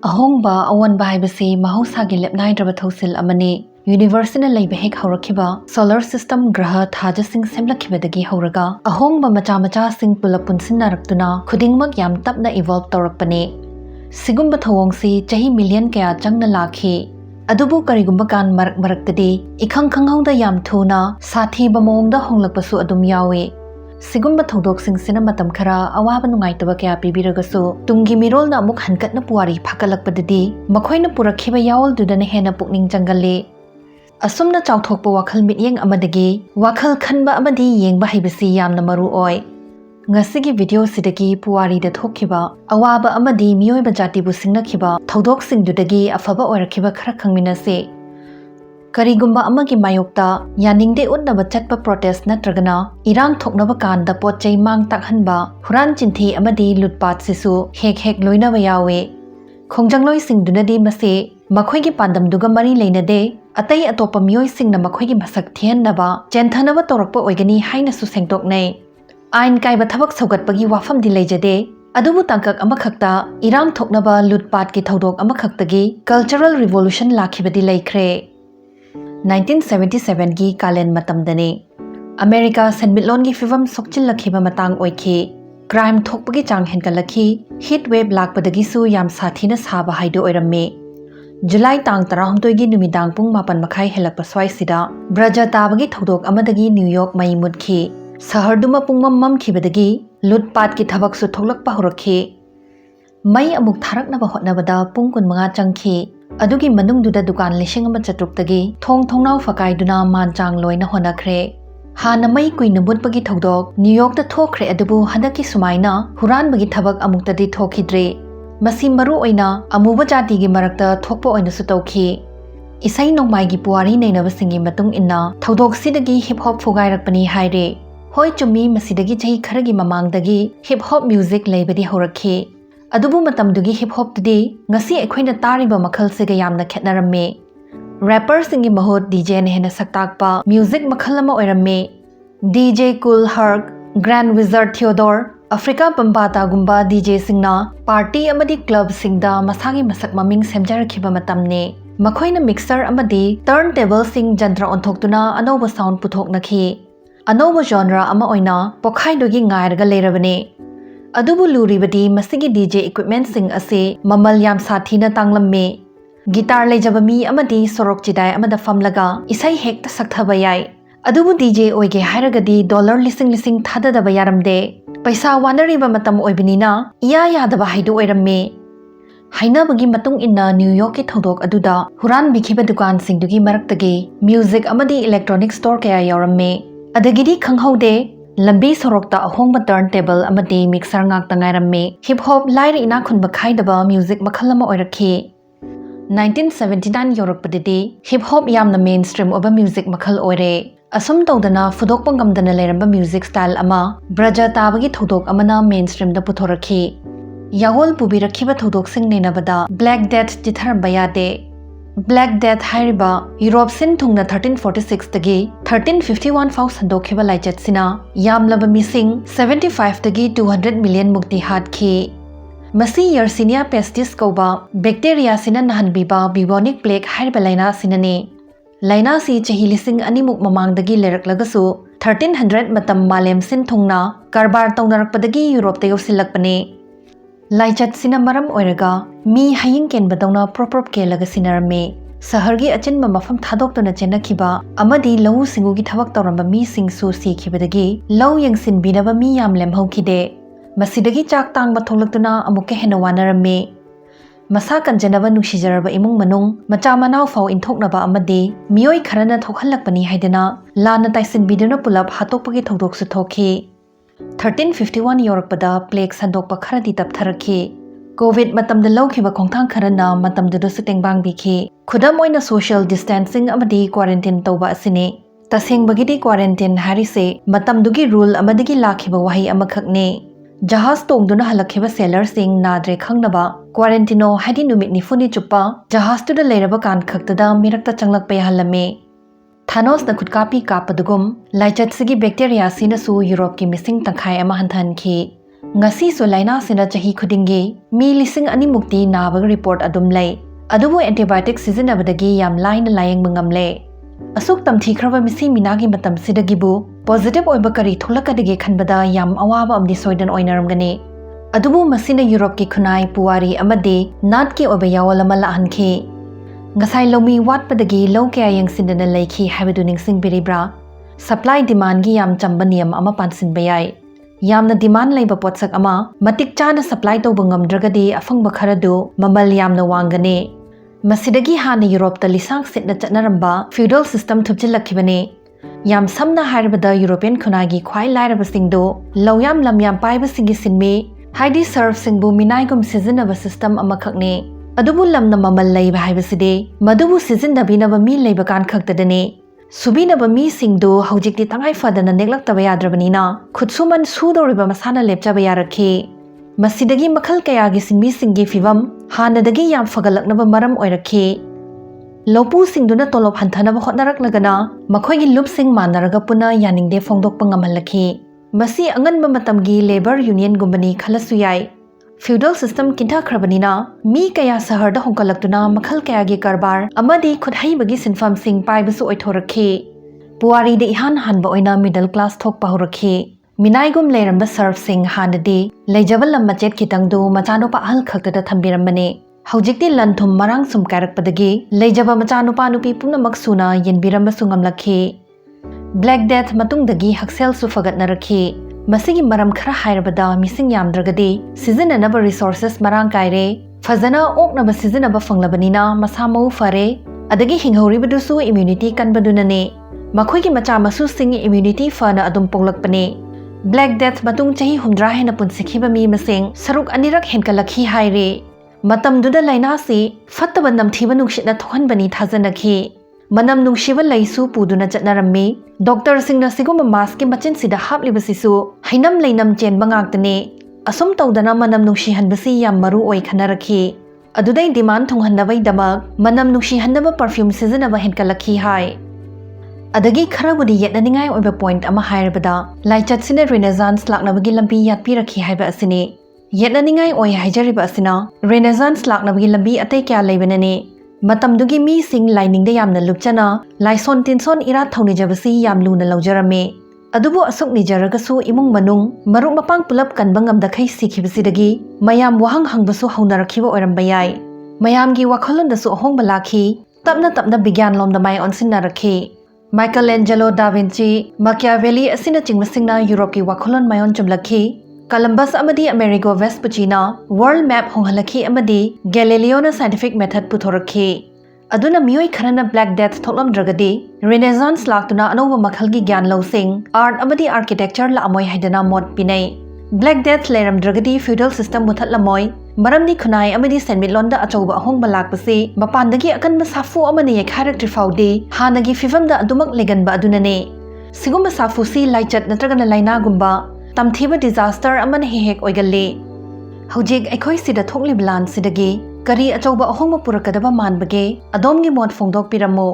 ꯑꯍꯣꯡꯕ ꯑꯑꯣꯟꯕ ꯍꯥꯏꯕꯁꯤ ꯃꯍꯧꯁꯥꯒꯤ ꯂꯦꯞꯅꯥꯏꯗ꯭ꯔꯕ ꯊꯧꯁꯤꯜ ꯑꯃꯅꯤ꯫ ꯌꯨꯅꯤꯚꯔꯁꯅ ꯂꯩꯕ ꯍꯦꯛ ꯍꯧꯔꯛꯈꯤꯕ ꯁꯣꯂꯔ ꯁꯤꯁꯇꯝ ꯒ꯭ꯔꯍ ꯊꯥꯖꯁꯤꯡ ꯁꯦꯝꯂꯛꯈꯤꯕꯗꯒꯤ ꯍꯧꯔꯒ ꯑꯍꯣꯡꯕ ꯃꯆꯥꯁꯤꯡ ꯄꯨꯂꯞ ꯄꯨꯟꯁꯤꯟꯅꯔꯛꯇꯨꯅ ꯈꯨꯗꯤꯡꯃꯛ ꯌꯥꯝ ꯇꯞꯅ ꯏꯚꯣꯜꯕ ꯇꯧꯔꯛꯄꯅꯤ꯫ ꯁꯤꯒꯨꯝꯕ ꯊꯧꯑꯣꯡꯁꯤ ꯆꯍꯤ ꯃꯤꯂꯤꯌꯟ ꯀꯌꯥ ꯆꯪꯅ ꯂꯥꯛꯈꯤ꯫ ꯑꯗꯨꯕꯨ ꯀꯔꯤꯒꯨꯝꯕ ꯀꯥꯟ ꯃꯔꯛꯇꯗꯤ ꯏꯈꯪ ꯈꯪꯍꯧꯗ ꯌꯥꯝ ꯊꯨꯅ ꯁꯥꯊꯤꯕ ꯃꯑꯣꯡꯗ ꯍꯣꯡꯂꯛꯄꯁꯨ ꯑꯗꯨꯝ ꯌꯥꯎꯏ꯫ सिगुम्बा थौदोकसिंसिना मतम खरा अवाबा नुंगाइतबा कया पिबिरगसु तुंगी मिरोलना अमुक हनकटना पुवारी फाकलकपददी मखोइना पुरखिबा यावलदुदना हेना पुकनिंग चंगल्ले। असुमना चाउथोकपा वाखल मित्येंग अमदगी वाखल खनबा अमदी येंगबा हैबसी यामना मरु ओय। ngasi video sidagi puwari da thokhiba awaba amadi miyoiba jati bu singnakhiba thodok singdudagi afaba oirakhiba khara khangminase karigumba amagi mayokta yaningde utnaba chatpa protest natragana irang thoknaba kanda potchai mang takhanba huran chinthi amadi lutpat sisu hek loinaba yawe khonjangloi singdunadi mase makhoigi pandamduga mari leinade atai atopa miyoi singna makhoigi masak thiennaba chenthanaba torakpa oigani haina su sengtoknai आइन कायबा थबक सौगटपगी वाफम दि लेजदे अदुबु तंकक अमखक्ता इरांग थोकनबा लुटपाट की थौदोक अमखक्तगी cultural revolution लाखिबदि लेख्रे। 1977 की कालेन मतमदने America सेनमिटलोन की फिवम सोकचिलखिबा मतांग ओइखि crime थोकपगी चांग हेनकलखि heat wave लाकपदगिसु याम साथीना साबा हाइदो ओइरम्मे। जुलाई तांग 19 की नुमिदांग पुंग 9 मखाई हेलकपा स्वाइसिदा ब्रजा ताबगी थौदोक अमदगी New York मई मुदखि सहरदुमा पुंगमम ममखिबदगी लुटपाट की थबकसु थोकलकपा होरखि मई अमुक थारकनबा होटनबदा पुंग 15 चंगखि अदुगी मनुंगदुदा दुकान 1400 थोंग थोंगनाव फकाइदुना मानचांग लोइना होनखरे। हाना मई कुइना मुदपगी थौदोक न्यूयॉर्क दा थोखरे अदुबु हदकी सुमाइना हुरानबगी थबक अमुक्तदी थोखिद्रे मसी मरु ओइना अमुबा जातिगी मरक्ता थोकपा ओइनासु तौखि। इसै नोंमाइगी पुवारी नैनबसिंगी मतुंग इन्ना थौदोकसिदगी हिप हॉप फुगाइरकपनी हाइरे। होय चुम्मी मसीदगी चही खरगी ममांगदगी हिप हॉप म्यूजिक लेबदी होरखि अदुबु मतमदुगी हिप हॉप तुदी ngasi अखोइना तारिबा मखलसिगा यामना खेतनरम्मे। रैपर सिंगी महुत डीजे ने हेना सक्ताकपा म्यूजिक मखल अमा ओइरम्मे। DJ Kool Herc grand wizard Theodore Afrika Bambaataa गुम्बा डीजे सिंगना पार्टी अमदी क्लब सिंगदा मसागी मसक ममिंग सेमजरखिबा मतमने मखोइना मिक्सर अमदी टर्न टेबल सिंग जंत्र ओंथोक्तुना अनौबा साउंड पुथोकनखि अनौबा जॉनरा अमा ओइना पोखाइदोगी ngairga लेरबने। अदुबु लुरिबदी मसिगी डीजे इक्विपमेंट सिंग असे ममल याम साथीना तांगलम्मे। गिटार लेजबा मी अमदी सोरोक चिदाय अमदा फमलगा इसै हेक्ता सक्थबा याय अदुबु डीजे ओइगे हाइरगदी डॉलर लिसिंग थाददबा यारमदे पैसा वानरिबा मतम ओइबनिना इया यादबा हाइदो ओइरम्मे। हाइनबगी मतुंग इन्ना न्यूयॉर्क की थौदोक अदुदा हुरान बिखिबा दुकान सिंगदुगी मरक्तगी म्यूजिक अमदी इलेक्ट्रॉनिक स्टोर कया यावरम्मे अदगिदी खंगहौदे लंबी सोरोकता अहोंगबा टर्न टेबल अमदी mixer ngakta ngairame hip hop लाइर इना खुनबा खाइदबा म्यूजिक मखलमा ओइरखि। 1979 योरकपददी हिप हॉप यामना मेन स्ट्रीम ओबा म्यूजिक मखल ओइरे। असुम तौदना फुदोकपा ngамदना लेरंबा म्यूजिक स्टाइल अमा ब्रजा ताबगी थौदोक अमना मेन स्ट्रीम दा पुथोरखि। यावल पुबिरखिबा थौदोकसिंग नेनबदा ब्लैक डेथ जिथरंबा यादे। ब्लैक डेथ हाइरिबा यूरोप सिन थुंगना 1346 तगी 1351 फाउ संदोखिबा लाइचतसिना यामलबा मिसिंग 75 तगी 200 मिलियन मुक्ति हाटखि। मसी यर्सिनिया पेस्टिस कौबा बैक्टीरिया सिना नहनबिबा बिबोनिक प्लेग हाइरिबा लाइना सिनने। लाइना सी चही लिसिंग अनिमुक ममांगदगी लेरकलगसु 1300 मतम मालेम सिन थुंगना कारबार तौनरकपदगी यूरोप ते योसिलकपने। लाइचत सिना मरम ओइरगा मी हयिंग केनबदौना प्रोप केलगा सिनरमे सहरगी अचिनबा मफम थादोक्तुना चेनखिबा अमदी लौ सिंगुगी थबक तौरंबा मी सिंगसु सीखिबदगी लौ यंगसिनबिनबा मी याम लेमहौखिदे मसिदगी चाक तांगबा थोलक्तुना अमुके हेना वानरमे। मसा कंजनबा नुसिजरबा इमुंग मनुंग मचा मनाव फाउ इंथोकनबा अमदी मियोई खरना थोखहलकपनी हाइदना लाना ताइसिनबिदुना पुलब हातोकपगी थौदोकसु थोखि। 1351 योरकपदा प्लेग संदोकपा खरदी तपथरखि। कोविड मतमदा लौखिबा खोंथांग खरना मतमदुदसु तेंबांगबिखि खुदम ओइना सोशल डिस्टेंसिंग अमदी क्वारंटाइन तौबा असिने। तसेंगबगिदी क्वारंटाइन हारिसे मतमदुगी रूल अमदगी लाखिबा वही अमखकने। जहाज तोंगदुना हलखिबा सेलर सिंग नाद्रे खंगनबा क्वारंटिनो हाइदि नुमित निफुनि चुप्पा जहाजतुदा लेरबा कान खक्तदा मिरक्ता चंगलकपा याहलमे। थानोस न खुदकापी कापदुगुम लाइचतसिगी बैक्टीरिया सिनसु यूरोप की मिसिंग तंखाय अमा हंथनखि। ngasi su laina sina chahi khudingi mi lising ani mukti nabag report adum lay adubu antibiotic sizinabadagi yam line layang mangamle asuk tamthi khraba misi minagi matam sidagibu positive oiba kari tholakadagi khanbada yam awaba amdi soidan oinaramgani adubu masina Europe ki khunai puwari amadi nat ki oiba yawalama lahanki ngasai lomi watpadagi low kaya yang sindana laiki habadu ningsing biribra supply demand gi yam chamba niyam ama pansin bayai yamna demand laiba potsak ama matik chana supply tawba ngamdragadi afangba kharadu mamal yamna wangani Masidagi hana Europe ta lisang sitna chatnaramba feudal system thupjilakibane yam samna hairabada European khunagi khwai lairabasingdo lowyam lamyam paibasingi sinme haidi serve singbu minaigum sizinaba system amakhakne adubu lamna mamal laiba haibaside madubu sizinabinaba mi laiba kan khaktadane subinaba mi singdo haujikti tangai fadana neglaktaba yadrabanina khutsuman sudoriba masana lepchaba yarakhe Masidagi makhal kayagi sinmi singi fivam hanadagi yam fagalaknaba maram oirakhi lopu singduna tolop hanthanaba hotnaraknagana makhoigi lup sing manaraga puna yaningde phongdokpa ngamhalakhi masi anganba matamgi labor union gumbani khalasu yai feudal system kinta khrabanina mi kaya saharda hongkalaktuna makhal kayagi karbar amadi khudhaibagi sinfam sing paibasu oithorakhi puari de ihan hanba oina middle class thokpa horakhi Minaigum leiramba serve sing hanadi leijabal lamachet kitangdu machanopa ahal khaktada thambirambane haujikti lanthum marang sum karakpadagi leijaba machanopa nupi punamak suna yenbiramba sungamlakhi Black Death matungdagi haksel su fagatnarakhi masigi maram khara hairabada mising yamdragadi sizinanaba resources marang kaire fazana oknaba sizinaba fanglabanina masamau fare adagi hinghoribadusu immunity kanbadunane makhoigi macha masu sing immunity fana adum ponglakpane Black Death matung chahi humdra hena punsikhiba mi masing saruk anirak henkalakhi haire matamduda laina si fattaba namthiba nungshitna thohanbani thajanakhi manam nungshiba laisu puduna chatnarammi doctor singna siguma mask ki machin sida hapliba sisu hainam leinam chen bangaktane asum tawdana manam nungshi hanbasi yam maru oi khanarakhi adudai demand thonghannabai damak manam nungshi hannaba perfume sizinaba henkalakhi hai Adagi kharabudi yetnaningai oiba point ama hairabada laichat sine renaissance laknabagi lambi yatpi rakhi haiba asini yetnaningai oi haijariba asina renaissance laknabagi lambi atei kya leibanane matamdugi mi sing lining de yamna lupchana laison tinson ira thoni jabasi yam luna lawjarame adubu asuk nijaragasu imung manung maruk mapang pulap kanbangam dakhai sikhibasidagi mayam wahang hangbasu haunarakhiba oirambayai mayamgi wakholondasu ahongba lakhi tapna bigyan lomda mai onsinnarakhi Michelangelo da Vinci, Machiavelli asina chingmasingna Europe ki wakholon mayon chumlakhi Columbus amadi Amerigo Vespuccina world map honghalakhi amadi Galileo na scientific method puthorakhi aduna miyoi kharana Black Death thoklamdragadi Renaissance laktuna anoba makhalgi gyan lawsing art amadi architecture la amoi haidana mod pinai Black Death leiramdragadi feudal system muthatlamoi maramni khunai amadi senmitlonda achouba ahongba lakpasi mapandagi akanba safu amani yakharak trifaude hanagi fivamda adumak leganba adunane sigumba safu si laichat natragana laina gumba tamthiba disaster amana hehek oigalle hojik aikhoi sida thokli blan sidagi kari achouba ahongba purakadaba manbage adomgi mod phongdok piramo